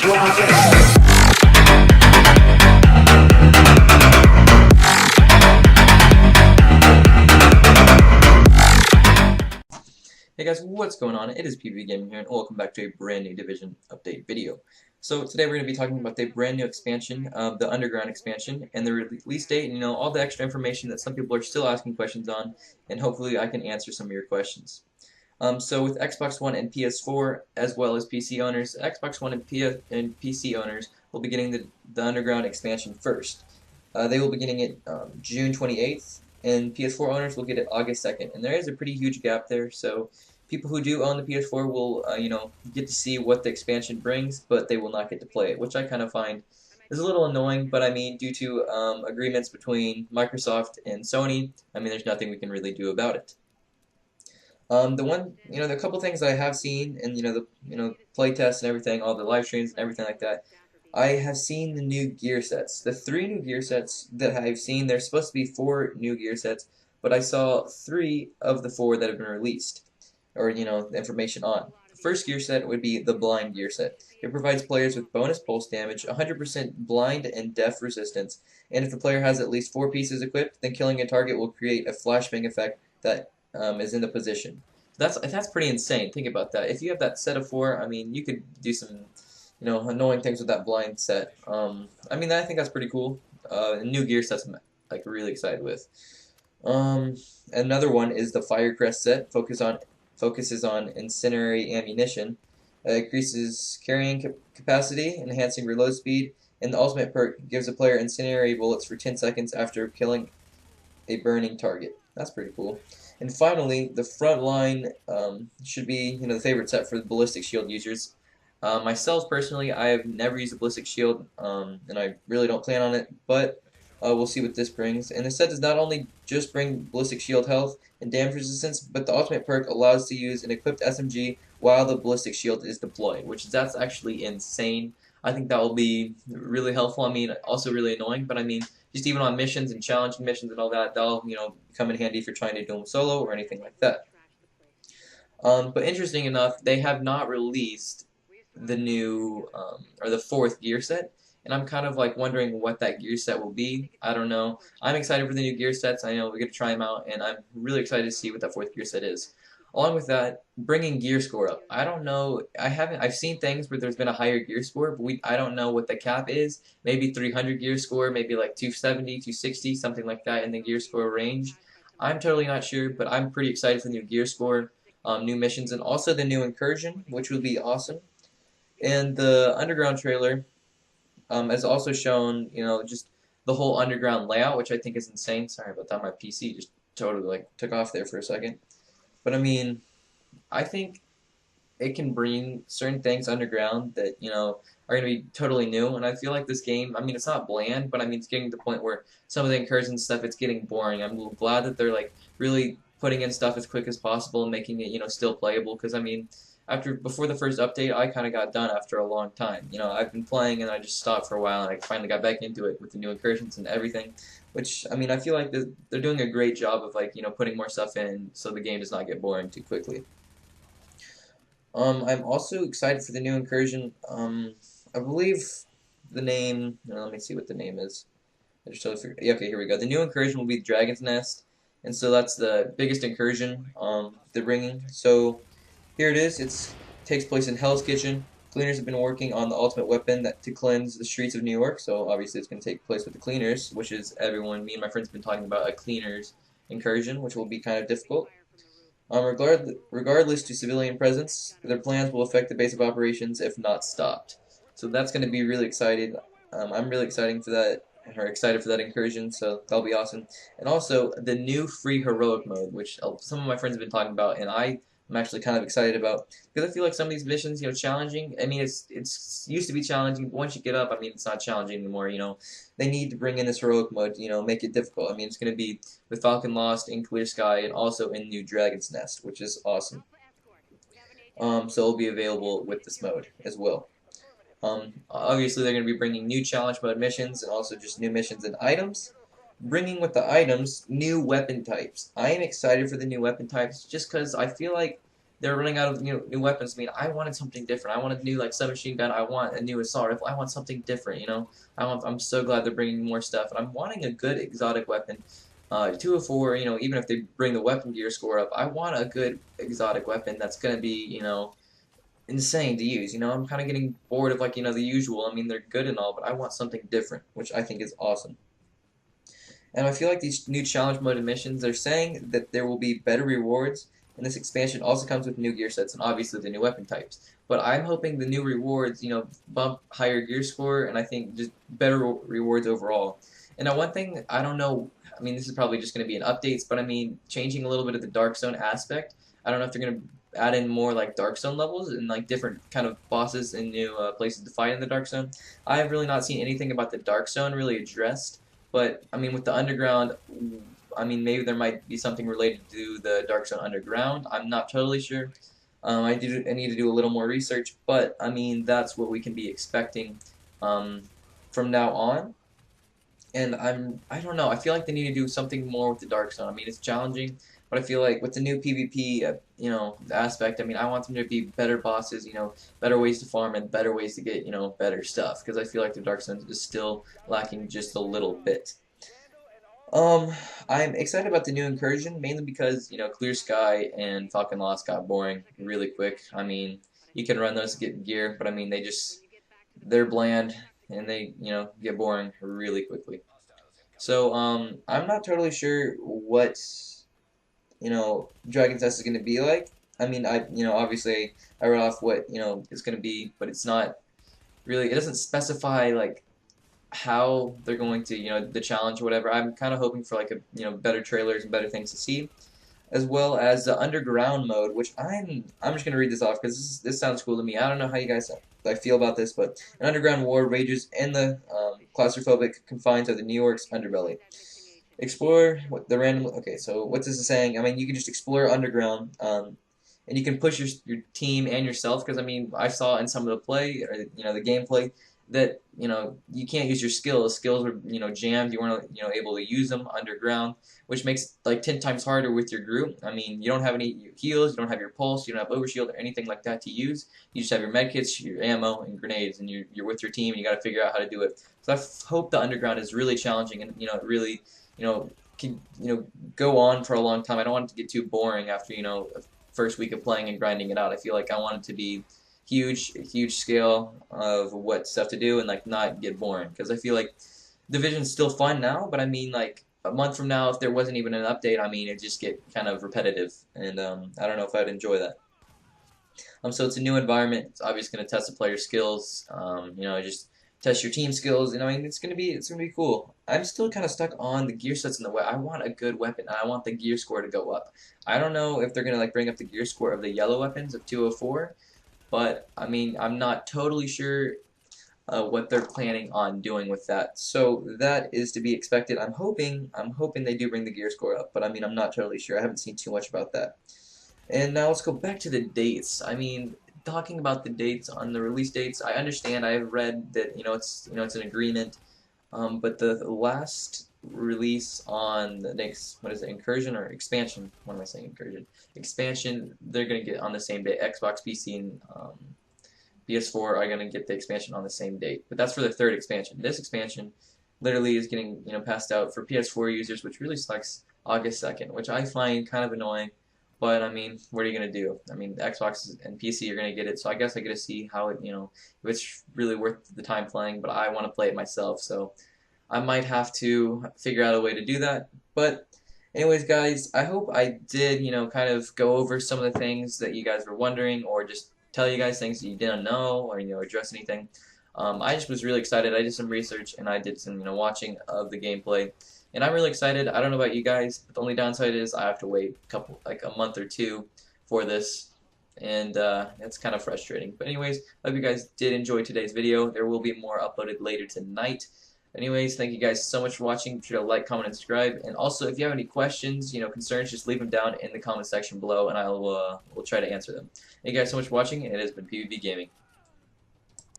Hey guys, what's going on? It is PvP Gaming here, and welcome back to a brand new Division update video. So today we're going to be talking about the brand new expansion of the Underground expansion and the release date, and all the extra information that some people are still asking questions on, and hopefully I can answer some of your questions. So with Xbox One and PS4, as well as PC owners, Xbox One and PC owners will be getting the Underground expansion first. They will be getting it June 28th, and PS4 owners will get it August 2nd. And there is a pretty huge gap there, so people who do own the PS4 will, get to see what the expansion brings, but they will not get to play it, which I kind of find is a little annoying. But I mean, due to agreements between Microsoft and Sony, I mean, there's nothing we can really do about it. The couple things I have seen, and the play tests and everything, all the live streams and everything like that. I have seen the new gear sets. The 3 new gear sets that I've seen, there's supposed to be 4 new gear sets, but I saw 3 of the 4 that have been released, or the information on. The first gear set would be the blind gear set. It provides players with bonus pulse damage, 100% blind and deaf resistance, and if the player has at least 4 pieces equipped, then killing a target will create a flashbang effect that is in the position. That's pretty insane. Think about that. If you have that set of 4, I mean, you could do some annoying things with that blind set. I mean, I think that's pretty cool. New gear sets I'm like really excited with. Another one is the Firecrest set. Focuses on incendiary ammunition. Increases carrying capacity, enhancing reload speed, and the ultimate perk gives a player incendiary bullets for 10 seconds after killing a burning target. That's pretty cool. And finally, the front line should be the favorite set for the ballistic shield users. Myself personally, I have never used a ballistic shield, and I really don't plan on it, but we'll see what this brings. And the set does not only just bring ballistic shield health and damage resistance, but the ultimate perk allows to use an equipped SMG while the ballistic shield is deployed, that's actually insane. I think that will be really helpful. I mean, also really annoying, but I mean, just even on missions and challenging missions and all that, that'll come in handy if you're trying to do them solo or anything like that. But interesting enough, they have not released the new or the 4th gear set, and I'm kind of like wondering what that gear set will be. I don't know. I'm excited for the new gear sets. I know we get to try them out, and I'm really excited to see what that 4th gear set is. Along with that, bringing gear score up. I don't know. I've seen things where there's been a higher gear score, but I don't know what the cap is. Maybe 300 gear score, maybe like 270, 260, something like that in the gear score range. I'm totally not sure, but I'm pretty excited for the new gear score, new missions, and also the new Incursion, which would be awesome. And the Underground trailer has also shown, just the whole Underground layout, which I think is insane. Sorry about that, my PC just totally took off there for a second. But I mean, I think it can bring certain things underground that, are going to be totally new. And I feel like this game, I mean, it's not bland, but I mean, it's getting to the point where some of the Incursion stuff, it's getting boring. I'm glad that they're really putting in stuff as quick as possible and making it, still playable. Because I mean, before the first update, I kind of got done after a long time. I've been playing and I just stopped for a while, and I finally got back into it with the new Incursions and everything. Which, I mean, I feel like they're doing a great job of putting more stuff in so the game does not get boring too quickly. I'm also excited for the new Incursion. I believe the name. Let me see what the name is. I just totally forgot. Yeah, okay, here we go. The new Incursion will be Dragon's Nest, and so that's the biggest Incursion they're bringing. So here it is. It takes place in Hell's Kitchen. Cleaners have been working on the ultimate weapon to cleanse the streets of New York. So obviously it's going to take place with the Cleaners, which is me and my friends have been talking about a Cleaners Incursion, which will be kind of difficult. Regardless to civilian presence, their plans will affect the base of operations if not stopped. So that's going to be really exciting. I'm really excited for that Incursion, so that'll be awesome. And also the new free heroic mode, which some of my friends have been talking about, and I'm actually kind of excited about, because I feel like some of these missions, challenging. I mean, it's used to be challenging, but once you get up, I mean, it's not challenging anymore. They need to bring in this heroic mode, make it difficult. I mean, it's going to be with Falcon Lost, in Clear Sky, and also in New Dragon's Nest, which is awesome. So it'll be available with this mode as well. Obviously, they're going to be bringing new challenge mode missions and also just new missions and items. Bringing with the items new weapon types. I am excited for the new weapon types just because I feel like they're running out of new weapons. I mean, I wanted something different. I wanted a new like submachine gun. I want a new assault rifle. I want something different. I'm so glad they're bringing more stuff, and I'm wanting a good exotic weapon. 204, even if they bring the weapon gear score up, I want a good exotic weapon that's gonna be, insane to use. I'm kind of getting bored of like, the usual. I mean, they're good and all, but I want something different, which I think is awesome. And I feel like these new challenge mode missions, they're saying that there will be better rewards, and this expansion also comes with new gear sets and obviously the new weapon types. But I'm hoping the new rewards, bump higher gear score, and I think just better rewards overall. And now one thing, I don't know, I mean, this is probably just going to be in updates, but I mean, changing a little bit of the Dark Zone aspect. I don't know if they're going to add in more like Dark Zone levels and like different kind of bosses and new places to fight in the Dark Zone. I have really not seen anything about the Dark Zone really addressed. But I mean, with the underground, I mean, maybe there might be something related to the Dark Zone underground. I'm not totally sure. I need to do a little more research, but I mean, that's what we can be expecting from now on. And I don't know. I feel like they need to do something more with the Dark Zone. I mean, it's challenging, but I feel like with the new PvP, aspect. I mean, I want them to be better bosses. Better ways to farm and better ways to get better stuff. Because I feel like the Dark Zone is still lacking just a little bit. I'm excited about the new Incursion, mainly because Clear Sky and Falcon Lost got boring really quick. I mean, you can run those to get gear, but I mean, they're bland and they get boring really quickly. So I'm not totally sure what Dragon Test is going to be like. I mean, obviously I read off what it's going to be, but it's not really. It doesn't specify like how they're going to the challenge or whatever. I'm kind of hoping for like a better trailers and better things to see, as well as the underground mode, which I'm just gonna read this off because this sounds cool to me. I don't know how you guys feel about this, but an underground war rages in the claustrophobic confines of the New York's underbelly. Explore what the random. Okay, so what this is saying? I mean, you can just explore underground, and you can push your team and yourself. Because I mean, I saw in some of the play or the gameplay that you can't use your skills. Skills were jammed. You weren't able to use them underground, which makes like 10 times harder with your group. I mean, you don't have any heals, you don't have your pulse, you don't have overshield or anything like that to use. You just have your medkits, your ammo, and grenades, and you're with your team. And you got to figure out how to do it. So I hope the underground is really challenging and it really can go on for a long time. I don't want it to get too boring after first week of playing and grinding it out. I feel like I want it to be huge scale of what stuff to do and like not get boring, because I feel like Division's still fun now, but I mean like a month from now if there wasn't even an update, I mean it'd just get kind of repetitive, and I don't know if I'd enjoy that. So it's a new environment. It's obviously going to test the player's skills, just test your team skills, I mean it's gonna be cool. I'm still kind of stuck on the gear sets in the way. I want a good weapon and I want the gear score to go up. I don't know if they're gonna like bring up the gear score of the yellow weapons of 204, but I mean, I'm not totally sure what they're planning on doing with that. So that is to be expected. I'm hoping they do bring the gear score up, but I mean, I'm not totally sure. I haven't seen too much about that. And now let's go back to the dates. I mean, talking about the dates on the release dates, I understand. I've read that it's an agreement, but the last release on the next, what is it, Incursion or Expansion? What am I saying? Incursion. Expansion, they're going to get on the same day. Xbox, PC, and PS4 are going to get the expansion on the same date. But that's for the third expansion. This expansion literally is getting passed out for PS4 users, which really sucks, August 2nd, which I find kind of annoying. But I mean, what are you going to do? I mean, Xbox and PC are going to get it, so I guess I get to see how it, if it's really worth the time playing, but I want to play it myself, so I might have to figure out a way to do that. But anyways, guys, I hope I did, kind of go over some of the things that you guys were wondering, or just tell you guys things that you didn't know, or, address anything. I just was really excited. I did some research, and I did some, watching of the gameplay. And I'm really excited. I don't know about you guys, but the only downside is I have to wait a month or two for this, and it's kind of frustrating. But anyways, I hope you guys did enjoy today's video. There will be more uploaded later tonight. Anyways, thank you guys so much for watching. Be sure to like, comment, and subscribe. And also, if you have any questions, concerns, just leave them down in the comment section below, and I will try to answer them. Thank you guys so much for watching, and it has been PvP Gaming.